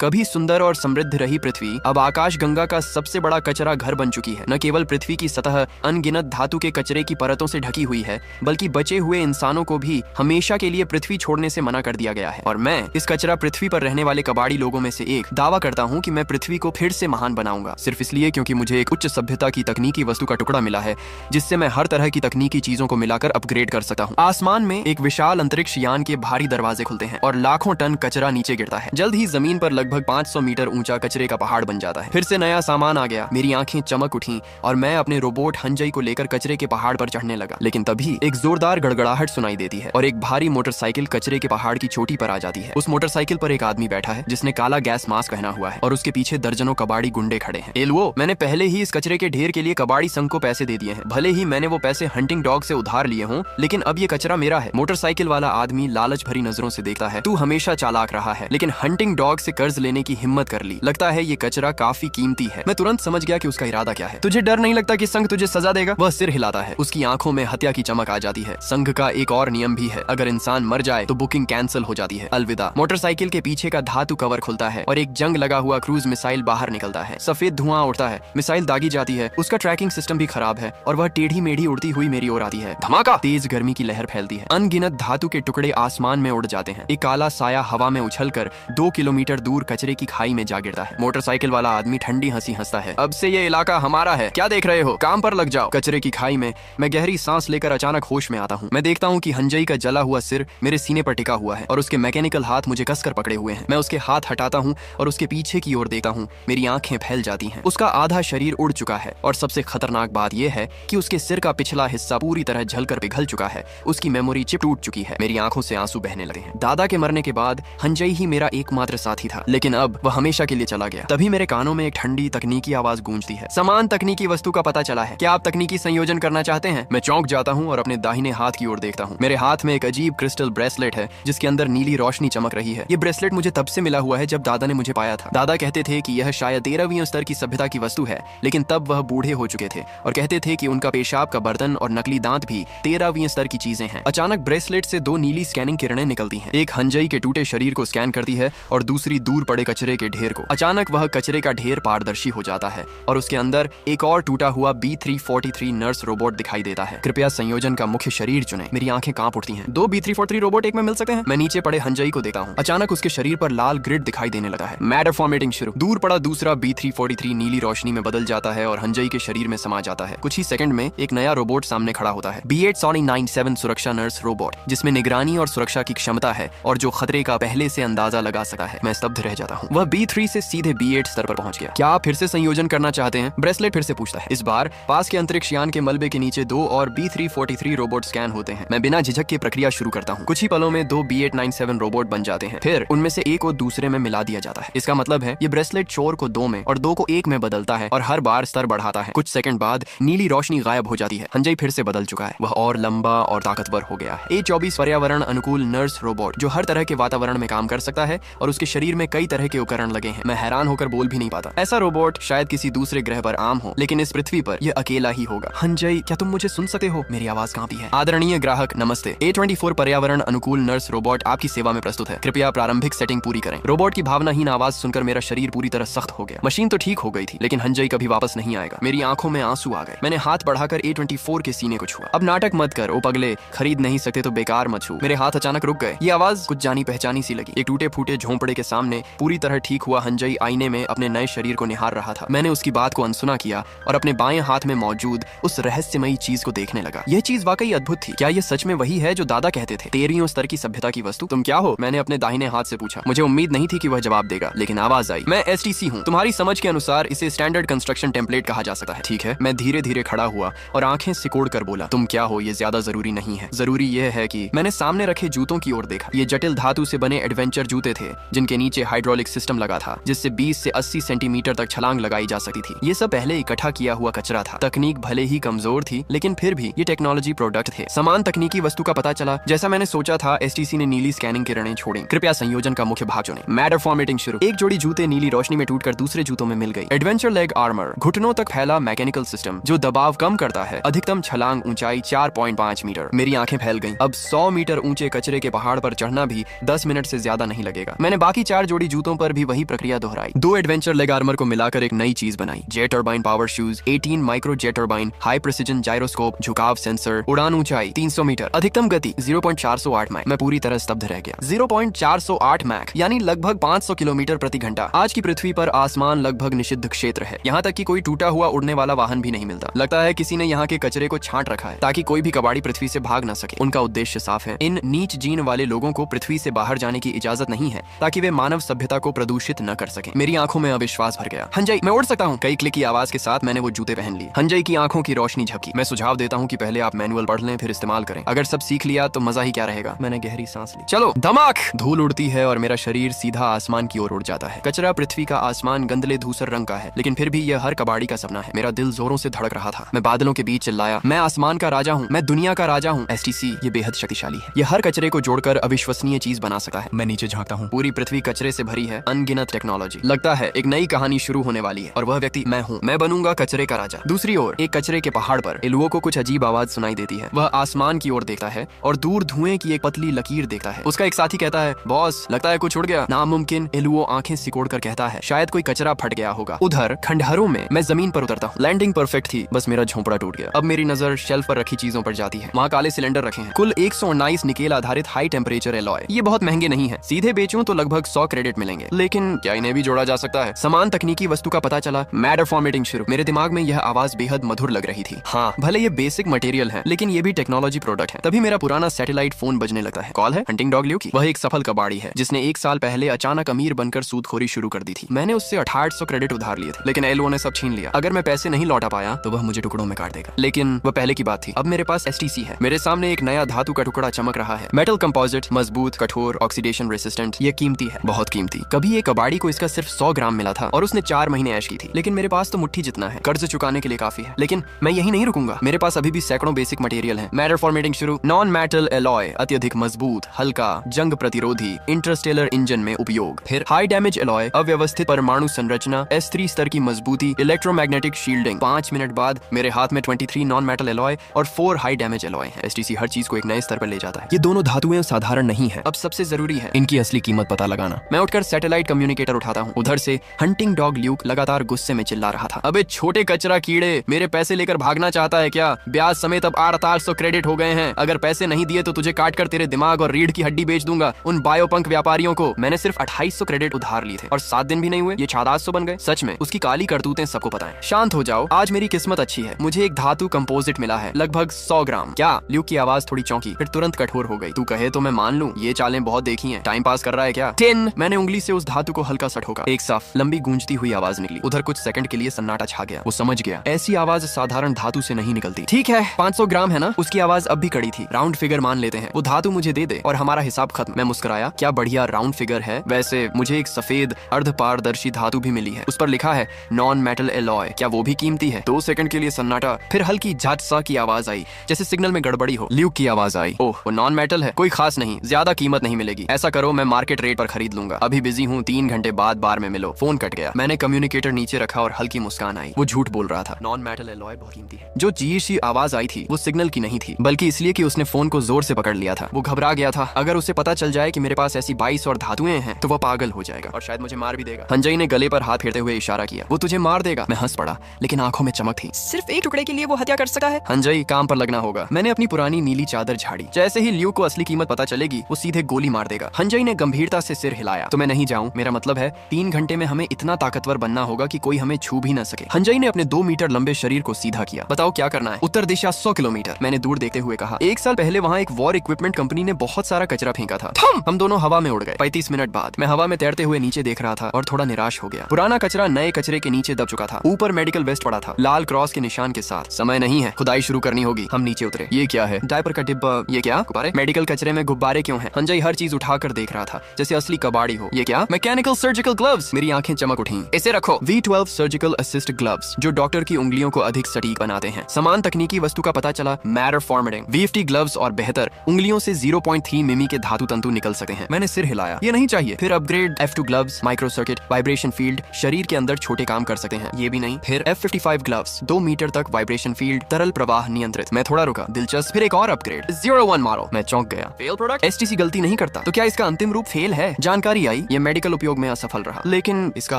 कभी सुंदर और समृद्ध रही पृथ्वी अब आकाशगंगा का सबसे बड़ा कचरा घर बन चुकी है। न केवल पृथ्वी की सतह अनगिनत धातु के कचरे की परतों से ढकी हुई है, बल्कि बचे हुए इंसानों को भी हमेशा के लिए पृथ्वी छोड़ने से मना कर दिया गया है। और मैं इस कचरा पृथ्वी पर रहने वाले कबाड़ी लोगों में से एक दावा करता हूँ कि मैं पृथ्वी को फिर से महान बनाऊंगा, सिर्फ इसलिए क्योंकि मुझे एक उच्च सभ्यता की तकनीकी वस्तु का टुकड़ा मिला है, जिससे मैं हर तरह की तकनीकी चीजों को मिलाकर अपग्रेड कर सकता हूँ। आसमान में एक विशाल अंतरिक्ष यान के भारी दरवाजे खुलते हैं और लाखों टन कचरा नीचे गिरता है। जल्द ही जमीन पर लगभग 500 मीटर ऊंचा कचरे का पहाड़ बन जाता है। फिर से नया सामान आ गया, मेरी आंखें चमक उठी और मैं अपने रोबोट हंजई को लेकर कचरे के पहाड़ पर चढ़ने लगा। लेकिन तभी एक जोरदार गड़गड़ाहट सुनाई देती है और एक भारी मोटरसाइकिल कचरे के पहाड़ की चोटी पर आ जाती है। उस मोटरसाइकिल पर एक आदमी बैठा है जिसने काला गैस मास्क पहना हुआ है और उसके पीछे दर्जनों कबाड़ी गुंडे खड़े हैं। एलवो, मैंने पहले ही इस कचरे के ढेर के लिए कबाड़ी संघ को पैसे दे दिए हैं। भले ही मैंने वो पैसे हंटिंग डॉग से उधार लिए हों, लेकिन अब ये कचरा मेरा है। मोटरसाइकिल वाला आदमी लालच भरी नजरों से देखता है। तू हमेशा चालाक रहा है, लेकिन हंटिंग डॉग से कर्ज लेने की हिम्मत कर ली। लगता है ये कचरा काफी कीमती है। मैं तुरंत समझ गया कि उसका इरादा क्या है। तुझे डर नहीं लगता कि संघ तुझे सजा देगा? वह सिर हिलाता है। उसकी आंखों में हत्या की चमक आ जाती है। संघ का एक और नियम भी है, अगर इंसान मर जाए तो बुकिंग कैंसिल हो जाती है। अलविदा। मोटरसाइकिल के पीछे का धातु कवर खुलता है और एक जंग लगा हुआ क्रूज मिसाइल बाहर निकलता है। सफेद धुआं उड़ता है, मिसाइल दागी जाती है। उसका ट्रैकिंग सिस्टम भी खराब है और वह टेढ़ी मेढ़ी उड़ती हुई मेरी ओर आती है। धमाका! तेज गर्मी की लहर फैलती है। अनगिनत धातु के टुकड़े आसमान में उड़ जाते हैं। एक काला साया हवा में उछलकर 2 किलोमीटर दूर कचरे की खाई में जा गिरता है। मोटरसाइकिल वाला आदमी ठंडी हंसी हंसता है। अब से ये इलाका हमारा है, क्या देख रहे हो? काम पर लग जाओ। कचरे की खाई में मैं गहरी सांस लेकर अचानक होश में आता हूँ। मैं देखता हूँ कि हंजई का जला हुआ सिर मेरे सीने पर टिका हुआ है और उसके मैकेनिकल हाथ मुझे कसकर पकड़े हुए हैं। मैं उसके हाथ हटाता हूँ और उसके पीछे की ओर देखता हूँ। मेरी आंखें फैल जाती हैं। उसका आधा शरीर उड़ चुका है और सबसे खतरनाक बात यह है कि उसके सिर का पिछला हिस्सा पूरी तरह जलकर पिघल चुका है। उसकी मेमोरी चिप टूट चुकी है। मेरी आंखों से आंसू बहने लगे हैं। दादा के मरने के बाद हंजई ही मेरा एकमात्र साथी था, लेकिन अब वह हमेशा के लिए चला गया। तभी मेरे कानों में एक ठंडी तकनीकी आवाज गूंजती है। समान तकनीकी वस्तु का पता चला है, क्या आप तकनीकी संयोजन करना चाहते हैं? मैं चौंक जाता हूँ और अपने दाहिने हाथ की ओर देखता हूँ। मेरे हाथ में एक अजीब क्रिस्टल ब्रेसलेट है जिसके अंदर नीली रोशनी चमक रही है। ये ब्रेसलेट मुझे तब से मिला हुआ है जब दादा ने मुझे पाया था। दादा कहते थे कि यह शायद 13वीं स्तर की सभ्यता की वस्तु है, लेकिन तब वह बूढ़े हो चुके थे और कहते थे कि उनका पेशाब का बर्तन और नकली दांत भी 13वीं स्तर की चीजें हैं। अचानक ब्रेसलेट से 2 नीली स्कैनिंग किरणें निकलती हैं। एक हंजई के टूटे शरीर को स्कैन करती है और दूसरी दूर पड़े कचरे के ढेर को। अचानक वह कचरे का ढेर पारदर्शी हो जाता है और उसके अंदर एक और टूटा हुआ B343 नर्स रोबोट दिखाई देता है। कृपया संयोजन का मुख्य शरीर चुनें। मेरी आंखें कांप उठती हैं। 2 B343 रोबोट एक में मिल सकते हैं? मैं नीचे पड़े हंजई को देखता हूँ। अचानक उसके शरीर पर लाल ग्रिड दिखाई देने लगा है। मैटर फॉर्मेटिंग शुरू। दूर पड़ा दूसरा B343 नीली रोशनी में बदल जाता है और हंजई के शरीर में समा जाता है। कुछ ही सेकंड में एक नया रोबोट सामने खड़ा होता है। B8 Sony 97 सुरक्षा नर्स रोबोट, जिसमें निगरानी और सुरक्षा की क्षमता है और जो खतरे का पहले से अंदाजा लगा सकता है। मैं स्तब्ध रह जाता हूँ। वह B3 से सीधे B8 स्तर पर पहुंच गया। क्या आप फिर से संयोजन करना चाहते हैं? ब्रेसलेट फिर से पूछता है। इस बार पास के अंतरिक्ष यान के मलबे के नीचे 2 और B343 रोबोट स्कैन होते हैं। मैं बिना झिझक के प्रक्रिया शुरू करता हूँ। कुछ ही पलों में 2 B897 रोबोट बन जाते हैं। फिर उनमें से एक को दूसरे में मिला दिया जाता है। इसका मतलब है ये ब्रेसलेट चोर को 2 में और 2 को 1 में बदलता है और हर बार स्तर बढ़ाता है। कुछ सेकंड बाद नीली रोशनी गायब हो जाती है। हंजई फिर से बदल चुका है। वह और लंबा और ताकतवर हो गया है। A24 पर्यावरण अनुकूल नर्स रोबोट, जो हर तरह के वातावरण में काम कर सकता है और उसके शरीर में कई तरह के उपकरण लगे हैं। मैं हैरान होकर बोल भी नहीं पाता। ऐसा रोबोट शायद किसी दूसरे ग्रह पर आम हो, लेकिन इस पृथ्वी पर यह अकेला ही होगा। हंजई, क्या तुम मुझे सुन सकते हो? मेरी आवाज कांपी है। आदरणीय ग्राहक नमस्ते। A24 पर्यावरण अनुकूल नर्स रोबोट आपकी सेवा में प्रस्तुत है। कृपया प्रारंभिक सेटिंग पूरी करें। रोबोट की भावनाहीन आवाज सुनकर मेरा शरीर पूरी तरह सख्त हो गया। मशीन तो ठीक हो गई थी, लेकिन हंजई कभी वापस नहीं आएगा। मेरी आंखों में आंसू आ गए। मैंने हाथ बढ़ाकर A24 के सीने को छुआ। अब नाटक मत कर ओ पगले, खरीद नहीं सकते तो बेकार मत छू। मेरे हाथ अचानक रुक गए। ये आवाज कुछ जानी पहचानी सी लगी। एक टूटे फूटे झोंपड़े के सामने पूरी तरह ठीक हुआ हंजई आईने में अपने नए शरीर को निहार रहा था। मैंने उसकी बात को अनसुना किया और अपने बाएं हाथ में मौजूद उस रहस्यमयी चीज को देखने लगा। यह चीज वाकई अद्भुत थी। क्या यह सच में वही है जो दादा कहते थे, 13वीं स्तर की सभ्यता की वस्तु? तुम क्या हो? मैंने अपने दाहिने हाथ से पूछा। मुझे उम्मीद नहीं थी कि वह जवाब देगा, लेकिन आवाज आई। मैं STC हूँ। तुम्हारी समझ के अनुसार इसे स्टैंडर्ड कंस्ट्रक्शन टेम्पलेट कहा जा सकता है। ठीक है। मैं धीरे धीरे खड़ा हुआ और आंखें सिकोड़ कर बोला, तुम क्या हो? ये ज्यादा जरूरी नहीं है। जरूरी यह है कि मैंने सामने रखे जूतों की ओर देखा। ये जटिल धातु से बने एडवेंचर जूते थे जिनके नीचे हाइड्रोलिक सिस्टम लगा था, जिससे 20 से 80 सेंटीमीटर तक छलांग लगाई जा सकती थी। ये सब पहले इकट्ठा किया हुआ कचरा था। तकनीक भले ही कमजोर थी, लेकिन फिर भी ये टेक्नोलॉजी प्रोडक्ट थे। समान तकनीकी वस्तु का पता चला। जैसा मैंने सोचा था, STC ने नीली स्कैनिंग किरणें छोड़ी। कृपया संयोजन का मुख्य भाग चुनें। मैटर फॉर्मेटिंग शुरू। एक जोड़ी जूते नीली रोशनी में टूटकर दूसरे जूतों में मिल गई। एडवेंचर लेग आर्मर, घुटनों तक फैला मैकेनिकल सिस्टम जो दबाव कम करता है। अधिकतम छलांग ऊंचाई 4.5 मीटर। मेरी आंखें फैल गईं। अब 100 मीटर ऊंचे कचरे के पहाड़ पर चढ़ना भी 10 मिनट से ज्यादा नहीं लगेगा। मैंने बाकी 4 जोड़ी जूतों पर भी वही प्रक्रिया दोहराई। 2 एडवेंचर लेग आर्मर को मिलाकर एक नई चीज बनाई, jet turbine power shoes, 18 micro jet turbine, high precision gyroscope, झुकाव सेंसर, उड़ान ऊंचाई 300 मीटर, अधिकतम गति 0.408 मैक। मैं पूरी तरह स्तब्ध रह गया। 0.408 मैक यानी लगभग 500 किलोमीटर प्रति घंटा। आज की पृथ्वी पर आसमान लगभग निषिद्ध क्षेत्र है, यहाँ तक कि कोई टूटा हुआ उड़ने वाला वाहन भी नहीं मिलता। लगता है किसी ने यहाँ के कचरे को छांट रखा है ताकि कोई भी कबाड़ी पृथ्वी से भाग न सके। उनका उद्देश्य साफ है, इन नीच जीन वाले लोगों को पृथ्वी से बाहर जाने की इजाजत नहीं है ताकि वे मानव सभ्यता को प्रदूषित न कर सके। मेरी आंखों में अविश्वास भर गया। हंजई, मैं उड़ सकता हूँ। कई क्लिक की आवाज के साथ मैंने वो जूते पहन लिए। हंजई की आंखों की रोशनी झपकी। मैं सुझाव देता हूँ कि पहले आप मैनुअल पढ़ लें, फिर इस्तेमाल करें। अगर सब सीख लिया तो मजा ही क्या रहेगा। मैंने गहरी सांस ली। चलो धमाक। धूल उड़ती है और मेरा शरीर सीधा आसमान की ओर उड़ जाता है। कचरा पृथ्वी का आसमान गंदले धूसर रंग का है, लेकिन फिर भी यह हर कबाड़ी का सपना है। मेरा दिल जोरों से धड़क रहा था। मैं बादलों के बीच चिल्लाया, मैं आसमान का राजा हूँ, मैं दुनिया का राजा हूँ। एसटीसी ये बेहद शक्तिशाली है। यह हर कचरे को जोड़कर अविश्वसनीय चीज बना सकता है। मैं नीचे झांकता हूँ। पूरी पृथ्वी कचरे से भरी है, अनगिनत टेक्नोलॉजी। लगता है एक नई कहानी शुरू होने वाली है और वह व्यक्ति मैं हूँ। मैं बनूंगा कचरे का राजा। दूसरी ओर एक कचरे के पहाड़ पर एलुओ को कुछ अजीब आवाज सुनाई देती है। वह आसमान की ओर देखता है और दूर धुएं की एक पतली लकीर देखता है। उसका एक साथी कहता है, बॉस लगता है कुछ उड़ गया। नामुमकिन। एलुओ आंखें सिकोड़कर कहता है, शायद कोई कचरा फट गया होगा। उधर खंडहरों में मैं जमीन पर उतरता हूँ। लैंडिंग परफेक्ट थी, बस मेरा झोंपड़ा टूट गया। अब मेरी नजर शेल्फ पर रखी चीजों पर जाती है। वहाँ काले सिलेंडर रखे हैं, कुल 119 निकेल आधारित हाई टेम्परेचर एलॉय। ये बहुत महंगे नहीं है, सीधे बेचूं तो लगभग 100 क्रेडिट मिलेंगे। लेकिन क्या इन्हें भी जोड़ा जा सकता है? समान तकनीकी वस्तु का पता चला, मैटर फॉर्मेटिंग शुरू। मेरे दिमाग में यह आवाज बेहद मधुर लग रही थी। हाँ, भले ये बेसिक मटेरियल है, लेकिन ये भी टेक्नोलॉजी प्रोडक्ट है। तभी मेरा पुराना सैटेलाइट फोन बजने लगता है। कॉल है हंटिंग डॉग ल्यू की। वह एक सफल कबाड़ी है जिसने 1 साल पहले अचानक अमीर बनकर सूदखोरी शुरू कर दी थी। मैंने उससे 6800 क्रेडिट उधार लिए थे, लेकिन एलओ ने सब छीन लिया। अगर मैं पैसे नहीं लौटा पाया तो वह मुझे टुकड़ों में काट देगा। लेकिन वह पहले की बात थी। अब मेरे पास एसटीसी है। मेरे सामने एक नया धातु का टुकड़ा चमक रहा है। मेटल कंपोजिट, मजबूत, कठोर, ऑक्सीडेशन रेसिस्टेंट। ये कीमती है, बहुत कीमती। कभी एक कबाड़ी को इसका सिर्फ 100 ग्राम मिला था और उसने 4 महीने ऐश की थी। लेकिन मेरे पास तो मुट्ठी जितना है, कर्ज चुकाने के लिए काफी है। लेकिन मैं यही नहीं रुकूंगा। मेरे पास अभी भी सैकड़ों बेसिक मटेरियल हैं। मैटर फॉर्मेटिंग शुरू। नॉन मेटल एलॉय, अत्यधिक मजबूत, हल्का, जंग प्रतिरोधी, इंटरस्टेलर इंजन में उपयोग। फिर हाई डैमेज एलॉय, अव्यवस्थित परमाणु संरचना, S3 स्तर की मजबूती, इलेक्ट्रोमैग्नेटिक शील्डिंग। 5 मिनट बाद मेरे हाथ में 23 नॉन मेटल एलॉय और 4 हाई डैमेज एलॉय हैं। एसटीसी हर चीज को एक नए स्तर पर ले जाता है। ये दोनों धातुएं साधारण नहीं है। अब सबसे जरूरी है इनकी असली कीमत पता लगाना। मैं उठकर सैटेलाइट कम्युनिकेटर उठाता हूँ। उधर से हंटिंग डॉग ल्यूक लगातार गुस्से में चिल्ला रहा था, अबे छोटे कचरा कीड़े, मेरे पैसे लेकर भागना चाहता है क्या? ब्याज समेत अब 800 क्रेडिट हो गए हैं। अगर पैसे नहीं दिए तो तुझे काट कर तेरे दिमाग और रीढ़ की हड्डी बेच दूंगा उन बायोपंक व्यापारियों को। मैंने सिर्फ 2800 क्रेडिट उधार लिए थे और 7 दिन भी नहीं हुए ये 6800 बन गए। सच में उसकी काली करतूतें सबको पता है। शांत हो जाओ, आज मेरी किस्मत अच्छी है। मुझे एक धातु कंपोजिट मिला है, लगभग 100 ग्राम। क्या? ल्यूक की आवाज थोड़ी चौंकी, फिर तुरंत कठोर हो गई। तू कहे तो मैं मान लूं, ये चालें बहुत देखी हैं। टाइम पास कर रहा है क्या? 10। मैंने उंगली से उस धातु को हल्का सा ठोका। एक साफ लंबी गूंजती हुई आवाज निकली। उधर कुछ सेकंड के लिए सन्नाटा छा गया। वो समझ गया, ऐसी आवाज साधारण धातु से नहीं निकलती। ठीक है, 500 ग्राम है ना? उसकी आवाज अब भी कड़ी थी। राउंड फिगर मान लेते हैं। वो धातु मुझे दे दे और हमारा हिसाब खत्म। मैं मुस्कुराया, क्या बढ़िया राउंड फिगर है। वैसे मुझे एक सफेद अर्ध पारदर्शी धातु भी मिली है, उस पर लिखा है नॉन मेटल एलॉय। क्या वो भी कीमती है? 2 सेकंड के लिए सन्नाटा, फिर हल्की झट सा की आवाज आई, जैसे सिग्नल में गड़बड़ी हो। ल्यूक की आवाज आई, ओह वो नॉन मेटल है, कोई खास नहीं, ज्यादा कीमत नहीं मिलेगी। ऐसा करो मैं मार्केट रेट पर खरीद लूंगा, अभी बिजी हूँ, 3 घंटे बाद बार में मिलो। फोन कट गया। मैंने कम्युनिकेटर नीचे रखा और हल्की मुस्कान आई। वो झूठ बोल रहा था, नॉन मेटल एलॉय बहुत कीमती है। जो चीज सी आवाज आई थी वो सिग्नल की नहीं थी, बल्कि इसलिए कि उसने फोन को जोर से पकड़ लिया था। वो घबरा गया था। अगर उसे पता चल जाए कि मेरे पास ऐसी 22 और धातुएं हैं तो वह पागल हो जाएगा और शायद मुझे मार भी देगा। हंजई ने गले पर हाथ फेरते हुए इशारा किया, वो तुझे मार देगा। मैं हंस पड़ा, लेकिन आंखों में चमक थी। सिर्फ एक टुकड़े के लिए वो हत्या कर सकता है? हंजई, काम पर लगना होगा। मैंने अपनी पुरानी नीली चादर झाड़ी। जैसे ही ल्यूक को असली कीमत पता चलेगी वो सीधे गोली मार देगा। हंजई ने गंभीरता से सिर हिलाया, तो मैं नहीं जाऊं, मेरा मतलब है 3 घंटे में हमें इतना ताकतवर बनना होगा कि कोई हमें छू भी न सके। हंजई ने अपने 2 मीटर लंबे शरीर को सीधा किया। बताओ क्या करना है? उत्तर दिशा 100 किलोमीटर। मैंने दूर देखते हुए कहा, 1 साल पहले वहाँ एक वॉर इक्विपमेंट कंपनी ने बहुत सारा कचरा फेंका था। हम दोनों हवा में उड़ गए। 35 मिनट बाद मैं हवा में तैरते हुए नीचे देख रहा था और थोड़ा निराश हो गया। पुराना कचरा नए कचरे के नीचे दब चुका था। ऊपर मेडिकल वेस्ट पड़ा था, लाल क्रॉस के निशान के साथ। समय नहीं है, खुदाई शुरू करनी होगी। हम नीचे उतरे। ये क्या है? डायपर का डिब्बा। ये क्या? गुब्बारे? मेडिकल कचरे में गुब्बारे क्यों हैं? हंजई हर चीज उठाकर देख रहा था जैसे असली कबाड़ी हो। ये क्या? Mechanical surgical gloves. मेरी आंखें चमक उठी। इसे रखो, V12 सर्जिकल असिस्ट ग्लव्स, जो डॉक्टर की उंगलियों को अधिक सटीक बनाते हैं। समान तकनीकी वस्तु का पता चला, मैटर फॉर्मेटिंग। VFT ग्लव्स और बेहतर, उंगलियों से 0.3 मिमी के धातु तंतु निकल सकते हैं। मैंने सिर हिलाया, ये नहीं चाहिए। फिर upgrade F2 gloves, micro circuit, vibration field, शरीर के अंदर छोटे काम कर सकते हैं। ये भी नहीं। फिर F55 ग्लव्स, 2 मीटर तक वाइब्रेशन फील्ड, तरल प्रवाह नियंत्रित। मैं थोड़ा रुका, दिलचस्प। फिर एक और अपग्रेड 01 मॉडल। मैं चौंक गया। Fail product? एसटीसी गलती नहीं करता, तो क्या इसका अंतिम रूप फेल है? जानकारी आई आई ये मेडिकल उपयोग में असफल रहा, लेकिन इसका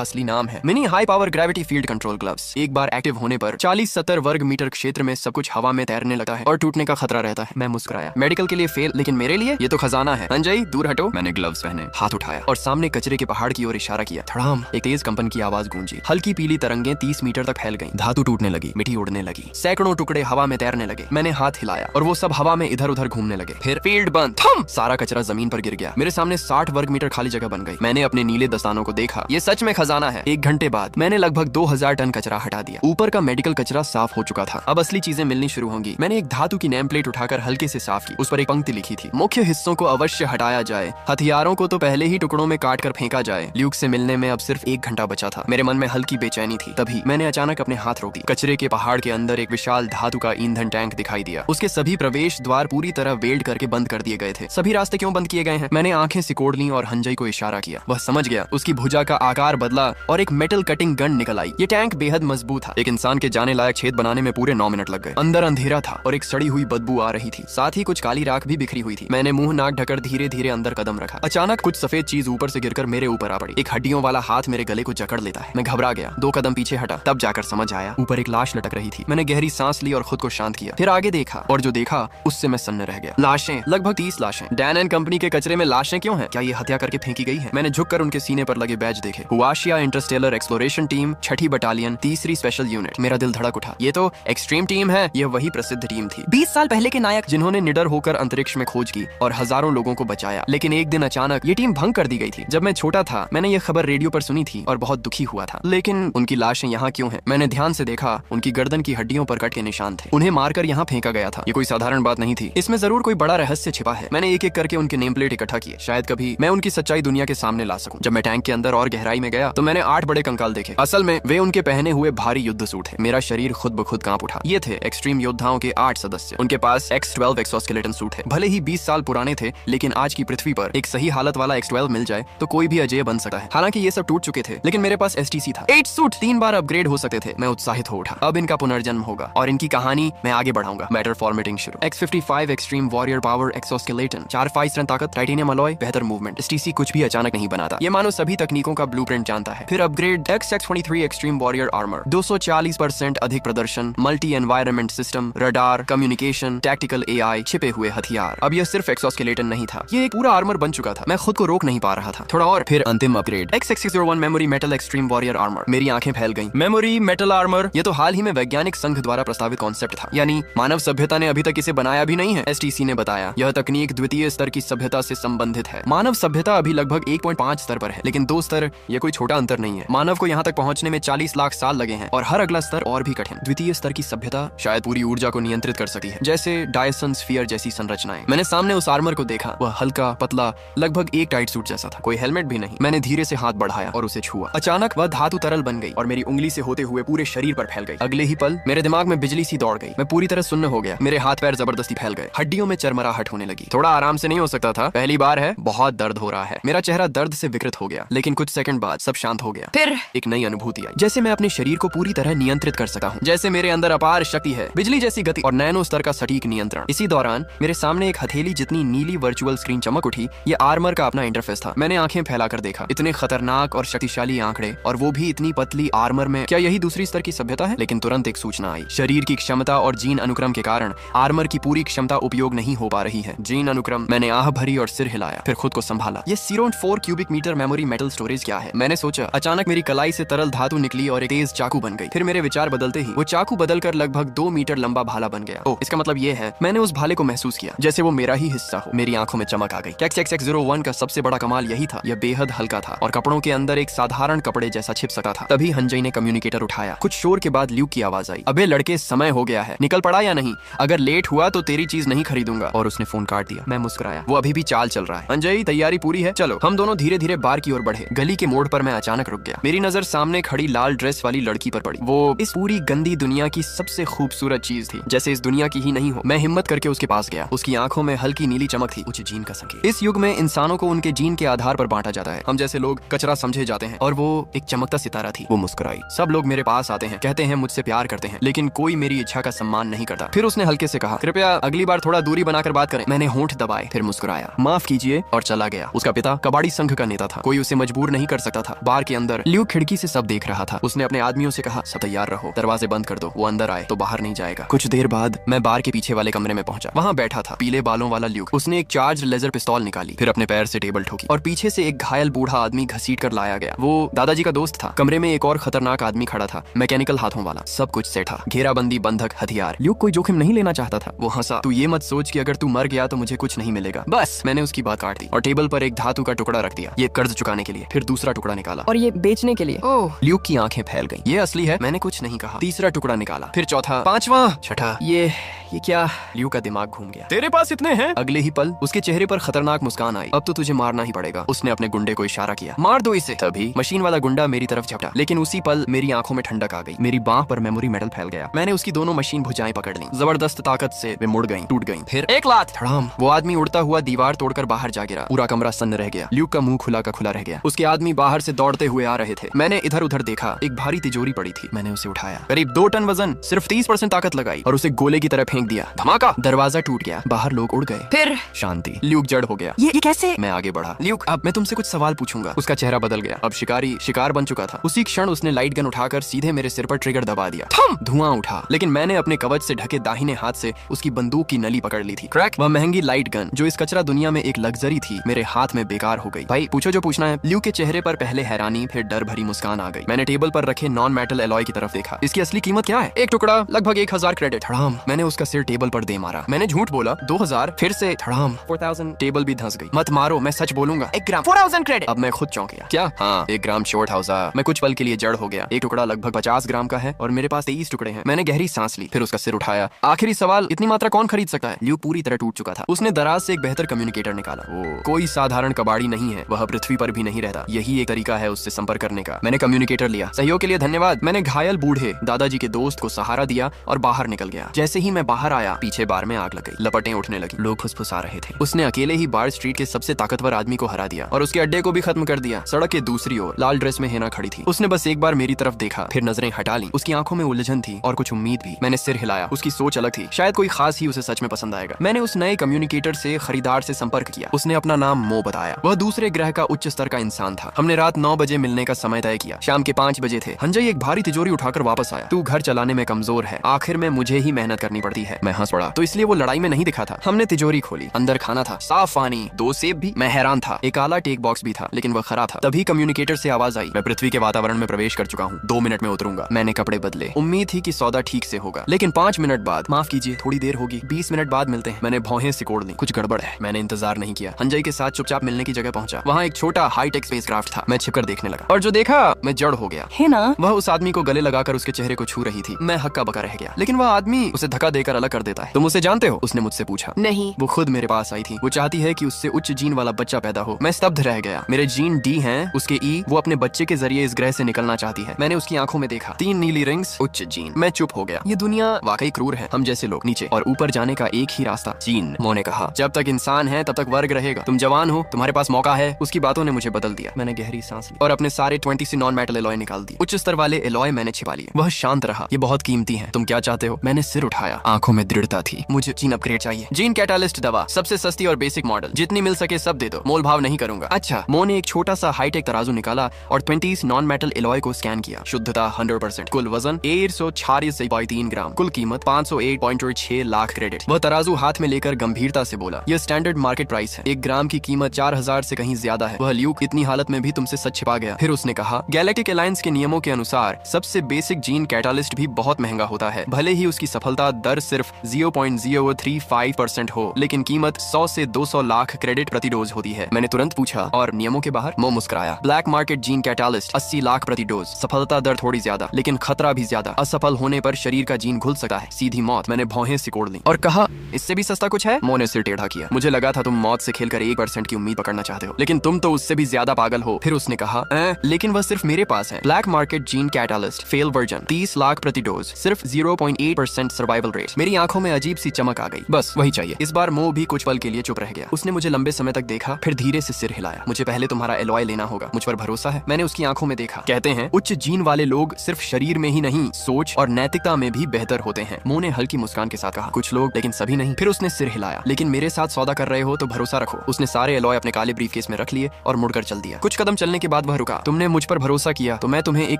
असली नाम है mini high power gravity field control gloves. एक बार एक्टिव होने पर 40-70 वर्ग मीटर क्षेत्र में सब कुछ हवा में तैरने लगता है और टूटने का खतरा रहता है। मैं मुस्कुराया। मेडिकल के लिए फेल, लेकिन मेरे लिए ये तो खजाना है। अंजय दूर हटो। मैंने ग्लव्स पहने, हाथ उठाया और सामने कचरे के पहाड़ की ओर इशारा किया। धड़ाम, एक तेज कंपन की आवाज गूंजी। हल्की पीली तरंगें 30 मीटर तक फैल गईं। धातु टूटने लगी, मिट्टी उड़ने लगी, सैकड़ों टुकड़े हवा में तैरने लगे। मैंने हाथ हिलाया और वो सब हवा में इधर उधर घूमने लगे। फिर फील्ड बंद, थम, सारा कचरा जमीन पर गिर गया। मेरे सामने 60 वर्ग मीटर खाली जगह बन गई। मैंने अपने नीले दस्तानों को देखा। ये सच में खजाना है। 1 घंटे बाद मैंने लगभग 2000 टन कचरा हटा दिया। ऊपर का मेडिकल कचरा साफ हो चुका था। अब असली चीजें मिलनी शुरू होंगी। मैंने एक धातु की नेम प्लेट उठाकर हल्के से साफ की। उस पर एक पंक्ति लिखी थी, मुख्य हिस्सों को अवश्य हटाया जाए, हथियारों को तो पहले ही टुकड़ों में काट कर फेंका जाए। ल्यूक से मिलने में अब सिर्फ 1 घंटा बचा था। मेरे मन में हल्की बेचैनी थी। तभी मैंने अचानक अपने हाथ रोक दिए। कचरे के पहाड़ के अंदर एक विशाल धातु का ईंधन टैंक दिखाई दिया। उसके सभी प्रवेश द्वार पूरी तरह वेल्ड करके बंद कर दिए गए थे। सभी रास्ते क्यों बंद किए गए हैं? मैंने आंखें सिकोड़ ली और हंजई को इशारा किया। वह समझ गया। उसकी भुजा का आकार बदला और एक मेटल कटिंग गन निकल आई। ये टैंक बेहद मजबूत था। एक इंसान के जाने लायक छेद बनाने में पूरे 9 मिनट लग गए। अंदर अंधेरा था और एक सड़ी हुई बदबू आ रही थी। साथ ही कुछ काली राख भी बिखरी हुई थी। मैंने मुंह नाक ढककर धीरे धीरे अंदर कदम रखा। अचानक कुछ सफेद चीज ऊपर से गिरकर मेरे ऊपर आ पड़ी। एक हड्डियों वाला हाथ मेरे गले को जकड़ लेता है। मैं घबरा गया। 2 कदम पीछे हटा, तब जाकर समझ आया ऊपर एक लाश लटक रही थी। मैंने गहरी सांस ली और खुद को शांत किया। फिर आगे देखा और जो देखा उससे मैं सन्न रह गया। लाशें, लगभग 30 लाशें। डैन एंड कंपनी के कचरे में लाशें क्यों हैं? क्या ये हत्या करके फेंकी गई है? मैंने झुककर उनके सीने पर लगे बैज देखे। हुआशिया इंटरस्टेलर एक्सप्लोरेशन टीम, 6ठी बटालियन, 3री स्पेशल यूनिट। मेरा दिल धड़क उठा। ये तो एक्सट्रीम टीम है। यह वही प्रसिद्ध टीम थी, 20 साल पहले के नायक जिन्होंने निडर होकर अंतरिक्ष में खोज की और हजारों लोगों को बचाया। लेकिन एक दिन अचानक ये टीम भंग कर दी गई थी। जब मैं छोटा था मैंने ये खबर रेडियो पर सुनी थी और बहुत दुखी हुआ था। लेकिन उनकी लाशें यहाँ क्यों हैं? मैंने ध्यान से देखा। उनकी गर्दन की हड्डियों पर कट के निशान थे। उन्हें मारकर यहाँ फेंका गया था। ये कोई साधारण बात नहीं थी। इसमें जरूर कोई बड़ा रहस्य छिपा है। मैंने एक एक करके उनके नेम प्लेट इकट्ठा किए। शायद कभी मैं उनकी सच्चाई दुनिया के सामने ला सकूं। जब मैं टैंक के अंदर और गहराई में गया तो मैंने 8 बड़े कंकाल देखे। असल में वे उनके पहने हुए भारी युद्ध सूट थे। मेरा शरीर खुद ब खुद कांप उठा। ये थे एक्सट्रीम योद्धाओं के 8 सदस्य। उनके पास X-12 एक्सोस्केलेटन सूट है। भले ही 20 साल पुराने थे, लेकिन आज की पृथ्वी पर एक सही हालत वाला X-12 मिल जाए तो कोई भी अजय बन सकता है। हालांकि ये सब टूट चुके थे, लेकिन मेरे पास STC था। 8 सूट 3 बार अपग्रेड हो सकते थे। मैं उत्साहित हो उठा। अब इनका पुनर्जन्म होगा और इनकी कहानी मैं आगे बढ़ाऊंगा। मैटर फॉर्मेटिंग शुरू। X-55 extreme warrior power exoskeleton, 4 fries run ताकत, टाइटेनियम अलॉय, बेहतर मूवमेंट। STC कुछ भी अचानक नहीं बनाता। ये मानो सभी तकनीकों का ब्लूप्रिंट जानता है। फिर upgrade X-23 extreme warrior armour, 240% अधिक प्रदर्शन, multi environment system, radar, communication, tactical AI, छिपे हुए हथियार। अब यह सिर्फ एक्सोस्केलेटन नहीं था, ये एक पूरा आर्मर बन चुका था। मैं खुद को रोक नहीं पा रहा था। थोड़ा और। फिर अंतिम upgrade X-6601 memory metal extreme warrior armour. मेरी आंखें फैल गईं। मेमोरी मेटल आर्मर, ये तो हाल ही में वैज्ञानिक संघ द्वारा प्रस्तावित कॉन्सेप्ट था। यानी मानव सभ्यता ने अभी तक इसे बनाया भी नहीं है। STC ने बताया यह तकनीक द्वितीय स्तर की सभ्यता से संबंधित है। मानव सभ्यता अभी लगभग 1.5 स्तर पर है, लेकिन 2 स्तर ये कोई छोटा अंतर नहीं है। मानव को यहाँ तक पहुँचने में 40 लाख साल लगे हैं और हर अगला स्तर और भी कठिन। द्वितीय स्तर की सभ्यता शायद पूरी ऊर्जा को नियंत्रित कर सकती है, जैसे डायसन स्फीयर जैसी संरचनाएं। मैंने सामने उस आर्मर को देखा। वह हल्का, पतला, लगभग एक टाइट सूट जैसा था। कोई हेलमेट भी नहीं। मैंने धीरे से हाथ बढ़ाया और उसे छुआ। अचानक वह धातु तरल बन गई और मेरी उंगली से होते हुए पूरे शरीर पर फैल गई। अगले ही पल मेरे दिमाग में बिजली सी दौड़ गई। मैं पूरी तरह सुन्न हो गया। मेरे हाथ पैर जबरदस्ती फैल गए। हड्डियों में चरमराहट होने लगी। थोड़ा आराम से नहीं हो सकता था। पहली बार है, बहुत दर्द हो रहा है। मेरा चेहरा दर्द से विकृत हो गया, लेकिन कुछ सेकंड बाद सब शांत हो गया। फिर एक नई अनुभूति आई, जैसे मैं अपने शरीर को पूरी तरह नियंत्रित कर सकता हूँ। जैसे मेरे अंदर अपार शक्ति है, बिजली जैसी गति और नैनो स्तर का सटीक नियंत्रण। इसी दौरान मेरे सामने एक हथेली जितनी नीली वर्चुअल स्क्रीन चमक उठी। ये आर्मर का अपना इंटरफेस था। मैंने आंखें फैलाकर देखा। इतने खतरनाक और शक्तिशाली आंकड़े, और वो भी इतनी पतली आर्मर में। क्या यही दूसरी स्तर की सभ्यता है? लेकिन तुरंत एक सूचना आई। शरीर की क्षमता और जीन अनुक्रम के कारण आर्मर की पूरी क्षमता उपयोग नहीं हो पा रही है। जीन अनुक्रम। मैंने आह भरी और सिर हिलाया, फिर खुद को संभाला। ये 0.4 cubic metre memory metal storage क्या है? मैंने सोचा। अचानक मेरी कलाई से तरल धातु निकली और एक तेज चाकू बन गई। फिर मेरे विचार बदलते ही वो चाकू बदलकर लगभग 2 मीटर लंबा भाला बन गया। ओह, इसका मतलब ये है, मैंने उस भाले को महसूस किया जैसे वो मेरा ही हिस्सा हो। मेरी आंखों में चमक आ गई। X-01 का सबसे बड़ा कमाल यही था, यह बेहद हल्का था और कपड़ों के अंदर एक साधारण कपड़े जैसा छिप सकता था। तभी हंजई ने कम्युनिकेटर उठाया। कुछ शोर के बाद ल्यूक की आवाज आई। अबे लड़के, समय हो गया है, निकल पड़ा या नहीं? अगर लेट हुआ तो तेरी चीज नहीं खरीदूंगा। और उसने फोन काट दिया। मैं मुस्कुराया। वो अभी भी चाल चल रहा है। अंजय, तैयारी पूरी है? चलो। हम दोनों धीरे धीरे बार की ओर बढ़े। गली के मोड़ पर मैं अचानक रुक गया। मेरी नजर सामने खड़ी लाल ड्रेस वाली लड़की पर पड़ी। वो इस पूरी गंदी दुनिया की सबसे खूबसूरत चीज थी, जैसे इस दुनिया की ही नहीं हो। मैं हिम्मत करके उसके पास गया। उसकी आंखों में हल्की नीली चमक थी, उच्च जीन का संकेत। इस युग में इंसानों को उनके जीन के आधार पर बांटा जाता है। हम जैसे लोग कचरा समझे जाते हैं और वो एक चमकता सितारा थी। वो मुस्कुराई। सब लोग मेरे पास आते हैं, कहते हैं मुझसे प्यार करते हैं, लेकिन कोई मेरी इच्छा का सम्मान नहीं करता। फिर उसने हल्के से कहा, कृपया अगली बार थोड़ा दूरी बनाकर बात करें। मैंने होंठ दबाए, फिर मुस्कुराया। माफ कीजिए, और चला गया। उसका पिता कबाड़ी एलॉय संघ का नेता था, कोई उसे मजबूर नहीं कर सकता था। बार के अंदर ल्यूक खिड़की से सब देख रहा था। उसने अपने आदमियों से कहा, सब तैयार रहो, दरवाजे बंद कर दो, वो अंदर आए तो बाहर नहीं जाएगा। कुछ देर बाद मैं बार के पीछे वाले कमरे में पहुंचा। वहाँ बैठा था पीले बालों वाला ल्यूक। उसने एक चार्ज लेजर पिस्तौल निकाली, फिर अपने पैर से टेबल ठोकी और पीछे से एक घायल बूढ़ा आदमी घसीट कर लाया गया। वो दादाजी का दोस्त था। कमरे में एक और खतरनाक आदमी खड़ा था, मैकेनिकल हाथों वाला। सब कुछ सेट था, घेराबंदी, बंधक, हथियार। ल्यूक कोई जोखिम नहीं लेना चाहता था। वो हंसा, तू ये मत सोच कि अगर तू मर गया तो मुझे कुछ नहीं मिलेगा। बस मैंने उसकी बात काट दी और टेबल पर एक धातु का टुकड़ा रख दिया, ये कर्ज चुकाने के लिए। फिर दूसरा टुकड़ा निकाला, और ये बेचने के लिए। ओह, ल्यूक की आंखें फैल गईं। ये असली है, मैंने कुछ नहीं कहा। तीसरा टुकड़ा निकाला, फिर चौथा, पांचवा, छठा। ये क्या? ल्यूक का दिमाग घूम गया। तेरे पास इतने हैं? अगले ही पल उसके चेहरे पर खतरनाक मुस्कान आई। अब तो तुझे मारना ही पड़ेगा। उसने अपने गुंडे को इशारा किया, मार दो इसे। तभी मशीन वाला गुंडा मेरी तरफ झपटा, लेकिन उसी पल मेरी आंखों में ठंडक आ गई। मेरी बांह पर मेमोरी मेडल फैल गया। मैंने उसकी दोनों मशीन भुजाएं पकड़ ली। जबरदस्त ताकत से वे मुड़ गईं, टूट गईं। फिर एक लात, धड़ाम। वो आदमी उड़ता हुआ दीवार तोड़कर बाहर जा गिरा। पूरा कमरा सन्न रह गया। ल्यूक का मुंह खुला का खुला रह गया। उसके आदमी बाहर से दौड़ते हुए आ रहे थे। मैंने इधर उधर देखा, एक भारी तिजोरी पड़ी थी। मैंने उसे उठाया, करीब 2 टन वजन, सिर्फ 30% ताकत लगाई और उसे गोले की तरह फेंक दिया। धमाका, दरवाजा टूट गया, बाहर लोग उड़ गए। फिर शांति। ल्यूक जड़ हो गया। ये कैसे? मैं आगे बढ़ा। ल्यूक, अब मैं तुमसे कुछ सवाल पूछूंगा। उसका चेहरा बदल गया। अब शिकारी शिकार बन चुका था। उसी क्षण उसने लाइट गन उठाकर सीधे मेरे सिर पर ट्रिगर दबा दिया। थम! धुआं उठा, लेकिन मैंने अपने कवच से ढके दाहिने हाथ से उसकी बंदूक की नली पकड़ ली थी। क्रैक! वह महंगी लाइट गन जो इस कचरा दुनिया में एक लग्जरी थी, मेरे हाथ में बेकार हो गई। भाई पूछो जो पूछना है। ल्यूक के चेहरे पर पहले हैरानी, फिर डर भरी मुस्कान आ गई। मैंने टेबल पर रखे नॉन मेटल एलॉय की तरफ देखा। इसकी असली कीमत क्या है? एक टुकड़ा लगभग 1000 क्रेडिट। धड़ाम! मैंने उसका सिर टेबल पर दे मारा। मैंने झूठ बोला। 2000। फिर से धड़ाम। 4000। टेबल भी धंस गई। मत मारो, मैं सच बोलूंगा। 1 ग्राम 4000 क्रेडिट। अब मैं खुद चौंक गया। क्या? हाँ, 1 ग्राम शॉर्ट हाउस। मैं कुछ पल के लिए जड़ हो गया। एक टुकड़ा लगभग 50 ग्राम का है और मेरे पास 23 टुकड़े हैं। मैंने गहरी सांस ली, फिर उसका सिर उठाया। आखिरी सवाल, इतनी मात्रा कौन खरीद सकता है? ल्यूक पूरी तरह टूट चुका था। उसने दराज से एक बेहतर कम्युनिकेटर निकाला। कोई साधारण कबाड़ी नहीं है, वह पृथ्वी पर भी नहीं रहता। यही एक तरीका है उससे संपर्क करने का। मैंने कम्युनिकेटर लिया। सहयोग के लिए धन्यवाद। मैंने घायल बूढ़े दादाजी के दोस्त को सहारा दिया और बाहर निकल गया। जैसे ही मैं बाहर आया, पीछे बार में आग लग गई। लपटें उठने लगी, लोग फुसफुसा रहे थे। उसने अकेले ही बार स्ट्रीट के सबसे ताकतवर आदमी को हरा दिया और उसके अड्डे को भी खत्म कर दिया। सड़क के दूसरी ओर लाल ड्रेस में हेना खड़ी थी। उसने बस एक बार मेरी तरफ देखा, फिर नजरें हटा ली। उसकी आंखों में उलझन थी और कुछ उम्मीद भी। मैंने सिर हिलाया। उसकी सोच अलग थी, शायद कोई खास ही उसे सच में पसंद आएगा। मैंने उस नए कम्युनिकेटर से खरीदार से संपर्क किया। उसने अपना नाम मो बताया। वह दूसरे ग्रह का उच्च स्तर का इंसान था। हमने रात 9 बजे मिलने का समय तय किया। शाम के 5 बजे थे। हंजई एक भारी तिजोरी उठाकर वापस आया। तू घर चलाने में कमजोर है, आखिर में मुझे ही मेहनत करनी पड़ती है। मैं हंस पड़ा, तो इसलिए वो लड़ाई में नहीं दिखा था। हमने तिजोरी खोली, अंदर खाना था, साफ पानी, 2 सेब भी। मैं हैरान था। एक आला टेक बॉक्स भी था, लेकिन वह खरा था। तभी कम्युनिकेटर से आवाज आई, मैं पृथ्वी के वातावरण में प्रवेश कर चुका हूँ, 2 मिनट में उतरूंगा। मैंने कपड़े बदले। उम्मीद थी कि सौदा ठीक से होगा, लेकिन 5 मिनट बाद, माफ कीजिए थोड़ी देर होगी, 20 मिनट बाद मिलते हैं। मैंने भौहें सिकोड़ ली, कुछ गड़बड़ है। मैंने इंतजार नहीं किया। हंजई के साथ चुपचाप मिलने की जगह पहुंचा। वहाँ एक छोटा हाईटेक स्पेसक्राफ्ट था। मैं छिपकर देखने लगा और जो देखा, मैं जड़ हो गया। है ना? वह उस आदमी को गले लगाकर उसके चेहरे को छू रही थी। मैं हक्का बका रह गया, लेकिन वह आदमी उसे धक्का देकर अलग कर देता है। तुम उसे जानते हो? उसने मुझसे पूछा। नहीं। वो खुद मेरे पास आई थी। वो चाहती है कि उससे उच्च जीन वाला बच्चा पैदा हो। मैं स्तब्ध रह गया। मेरे जीन डी हैं, उसके ई। वो अपने बच्चे के जरिए इस ग्रह से निकलना चाहती है। मैंने उसकी आंखों में देखा, 3 नीली रिंग्स, उच्च जीन। मैं चुप हो गया। ये दुनिया वाकई क्रूर है। हम जैसे लोग नीचे और ऊपर जाने का एक ही रास्ता, जीन। मो ने कहा, जब तक इंसान है तब तक वर्ग रहेगा। तुम जवान हो, तुम्हारे पास मौका है। उसकी बातों ने मुझे बदल दिया। मैंने गहरी सांस ली और अपने सारे 20 नॉन मेटल एलॉय निकाल दिए। उच्च स्तर वाले एलॉय मैंने छिपा लिए। वह शांत रहा। ये बहुत कीमती है, तुम क्या चाहते हो? मैंने सिर उठाया। आंखों में दृढ़ता थी। मुझे जीन अपग्रेड चाहिए। जीन कैटालिस्ट दवा, सबसे सस्ती और बेसिक मॉडल, जितनी मिल सके सब दे दो, मोल भाव नहीं करूंगा। अच्छा। मो ने एक छोटा सा हाईटेक तराजू निकाला और 20 नॉन मेटल एलॉय को स्कैन किया। शुद्धता 100%। कुल वजन 146.3 ग्राम। कुल कीमत 501.6 लाख क्रेडिट। वह तराजू हाथ में लेकर गंभीरता से बोला, यह स्टैंडर्ड मार्केट प्राइस है। 1 ग्राम की कीमत 4000 से कहीं ज्यादा है। वह ल्यूक इतनी हालत में भी तुमसे सच छिपा गया। फिर उसने कहा, गैलेक्टिक अलायंस के नियमों के अनुसार सबसे बेसिक जीन कैटालिस्ट भी बहुत महंगा होता है। भले ही उसकी सफलता दर सिर्फ 0.035% हो, लेकिन कीमत 100 से 200 लाख क्रेडिट प्रति डोज होती है। मैंने तुरंत पूछा, और नियमों के बाहर? मो मुस्कुराया। Black market gene catalyst 80 lakh प्रति डोज। सफलता दर थोड़ी ज्यादा, लेकिन खतरा भी ज्यादा। असफल होने पर शरीर का जीन घुल सकता है, सीधी मौत। मैंने भौहें सिकोड़ ली और कहा, इससे भी सस्ता कुछ है? मो ने सिर टेढ़ा किया। मुझे लगा था तुम मौत से खेलकर 1% की उम्मीद पकड़ना चाहते हो, लेकिन तुम तो उससे भी ज्यादा पागल हो। फिर उसने कहा, लेकिन वह सिर्फ मेरे पास है। Black market gene catalyst fail version, 30 lakh प्रति डोज, सिर्फ 0.8% सर्वाइवल रेट। मेरी आंखों में अजीब सी चमक आ गई। बस वही चाहिए। इस बार मो भी कुछ पल के लिए चुप रह गया। उसने मुझे लंबे समय तक देखा, फिर धीरे से सिर हिलाया। मुझे पहले तुम्हारा एलॉय लेना होगा, मुझ पर भरोसा है? मैंने उसकी आंखों में देखा। कहते हैं उच्च जीन वाले लोग सिर्फ शरीर में ही नहीं, सोच और नैतिकता में भी बेहतर होते हैं। मो ने हल्की मुस्कान के साथ कहा, कुछ लोग, लेकिन सभी नहीं। फिर उसने सिर हिलाया। लेकिन मेरे साथ सौदा कर रहे हो तो भरोसा रखो। उसने सारे एलॉय अपने काले ब्रीफ ब्रीफकेस में रख लिए और मुड़कर चल दिया। कुछ कदम चलने के बाद वह रुका। तुमने मुझ पर भरोसा किया तो मैं तुम्हें एक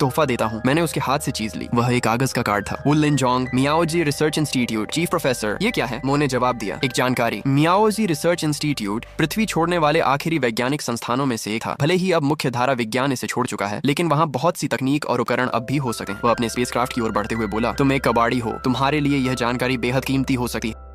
तोहफा देता हूँ। मैंने उसके हाथ से चीज ली। वह एक कागज का कार्ड था। वुलिनजोंग मियाओजी रिसर्च इंस्टीट्यूट, चीफ प्रोफेसर। ये क्या है? मो ने जवाब दिया। एक जानकारी। मियाओजी रिसर्च इंस्टीट्यूट पृथ्वी छोड़ने वाले आखिरी वैज्ञानिक संस्थानों में से एक था। भले ही अब मुख्य धारा विज्ञान इसे छोड़ चुका है, लेकिन वहाँ बहुत सी तकनीक और उपकरण अब भी हो सकते हैं। वह अपने स्पेसक्राफ्ट की ओर बढ़ते हुए बोला, तुम एक कबाड़ी हो, तुम्हारे लिए यह जानकारी बेहद कीमती हो सकती है।